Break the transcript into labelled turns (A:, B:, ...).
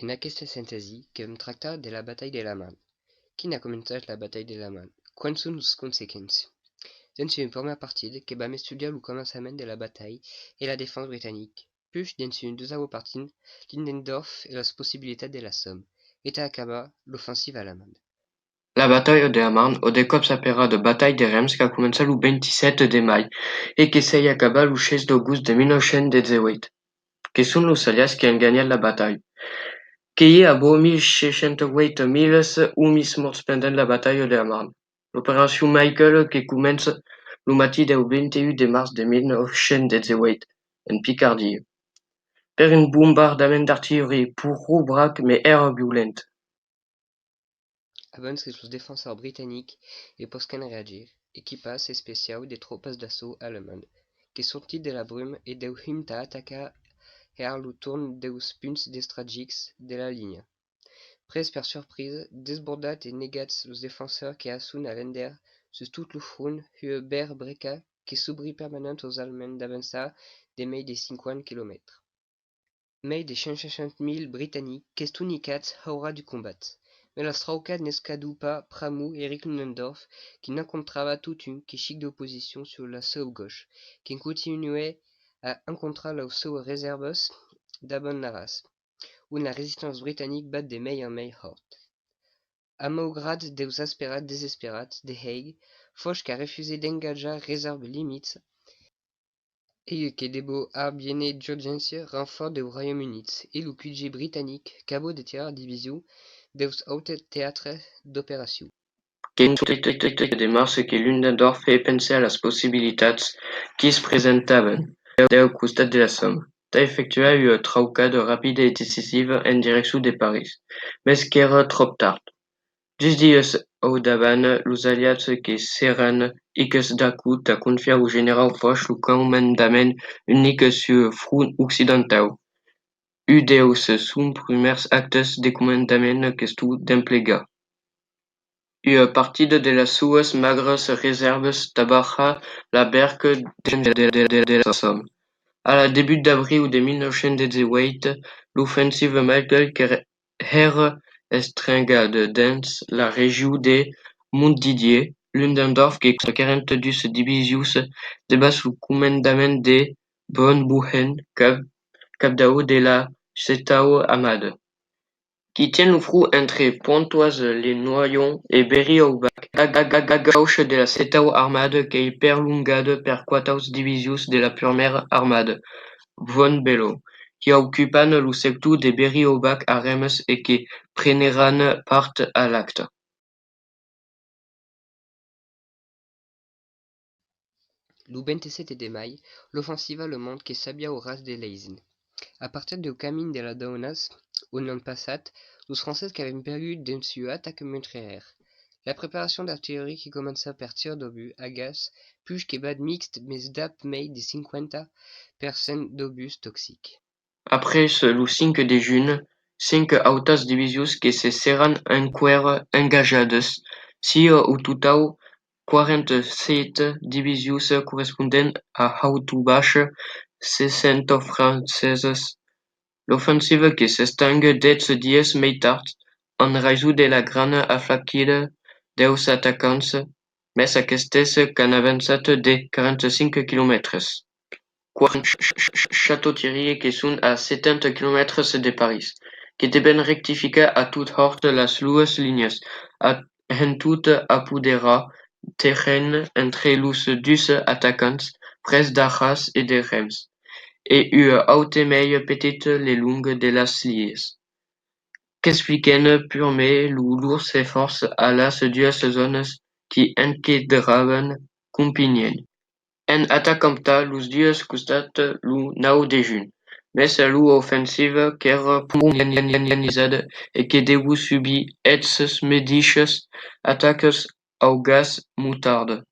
A: En aquesta síntesi que vam tractar de la batalla de la Marne. Qui n'a comentat la batalla de la Marne? Quines són les conseqüències? Dans une première partie que vam estudiar el començament de la batalla et la défense britannique. Puis, dans une deuxième partie, Lindendorf et les possibilitats de la Somme. Et à acabar, l'offensive alemande.
B: La batalla de la Marne, o de cop s'appellera de Bataille de Reims, que comença el 27 de maig i que s'hi acaba el 6 d'agost de 1918, que són els aliats que han guanyat la batalla. Que hi ha bo 1.068 milers homes morts pendant la batalla de la Marne. L'operació Michael que comença el matí del 21 de març de 1918 en Picardia. Per un bombardament d'artilleria pur brac, mais era violent.
A: Abans que los defensors britanniques posquen reagir, equipas especial de tropas d'assaut allemandes, que sortit de la brume et deu himta atacar al torn dels punts estratègics de la línia. Pres per surprise, desbordat et negats los defensors que assun a l'ender sus tot lo front hu ber breca que s'obri permanent aux Allemands d'avançar de mai de 50 km. Mai de 160.000 britanniques questionicats haurà du combat. Mais la straucade n'escadou pas Pramou et Eric Ludendorff, qui n'encontrava toute une chic d'opposition sur la seu gauche, qui continuait à encontrar les seues réserves d'abon Naras, où la résistance britannique bat de mai en mai hort. A malgrat deus asperats desesperats de Haig, Foch qu'a refusé d'engager réserve limites et que debo arbiener d'urgència renfort du Royaume-Uni et le QG britannique cabo de tirar division deus autres théâtres d'opération.
B: Que de març que Ludendorff fait penser a les possibilitats qui es presentaven del costat de la Somme, de effectuar una traucada ràpida i decisiva en direcció de París, mais qu'era trop tard. 10 dies au davant, los aliats que s'eran iques d'acut a confiar au general Foch el comandament unic sur front occidental. Un dels son primers actes de comandament que estu d'emplegar. Una partida de les seues magres reserves tabarra la berca de la Somme. A la début d'abril de 1918, l'offensive Michael era estrengada dins la regió de Montdidier. Ludendorff, que 42 divisions debaix el comandament de von Buchen, capdau de la Setau Armada, qui tient le front entre Pontoise-les-Noyons et Berry-au-Bac, a gauche de la Setau Armada que est perlongada per 14 divisions de la Première Armada, von Below, qui occupan le sector de Berry-au-Bac a Reims et que preneran part à l'acte.
A: Le 27 de mai, l'offensive allemande que s'habia au ras de l'Aisne. À partir du camin de la Daunas, on en passat, los Français qui avaient perdu dans une attaque meurtrière. La préparation d'artillerie qui commença par tir d'obus à gaz, puis que bat mixte mais d'ap mai de 50% d'obus toxiques.
B: Après le 5 de juin, 5 autres divisions que se seran encara engajades, si au total 47 divisions correspondent a Hautubach, 60 franceses. L'offensive que s'estang 10 dies mai tard, en raison de la grana aflaquida dels atacants, mais aquestes qu'han avançat de 45 kilomètres. Château-Thierry que són a 70 quilomètres de París, que deben rectificar a tot hort les dues línies, en tot apoderar terreny entre los dus atacants, pres d'Arras et de Reims, et una autre mai petit le long de les lies, qu'expliquen purament lors esforç a les dues zones qui encadraven Compiègne. En atacamta los dies costat lo 9 de juny, mais lo offensiva qu'era prou organizada e que deu subir etes medishes ataques au gas motarda.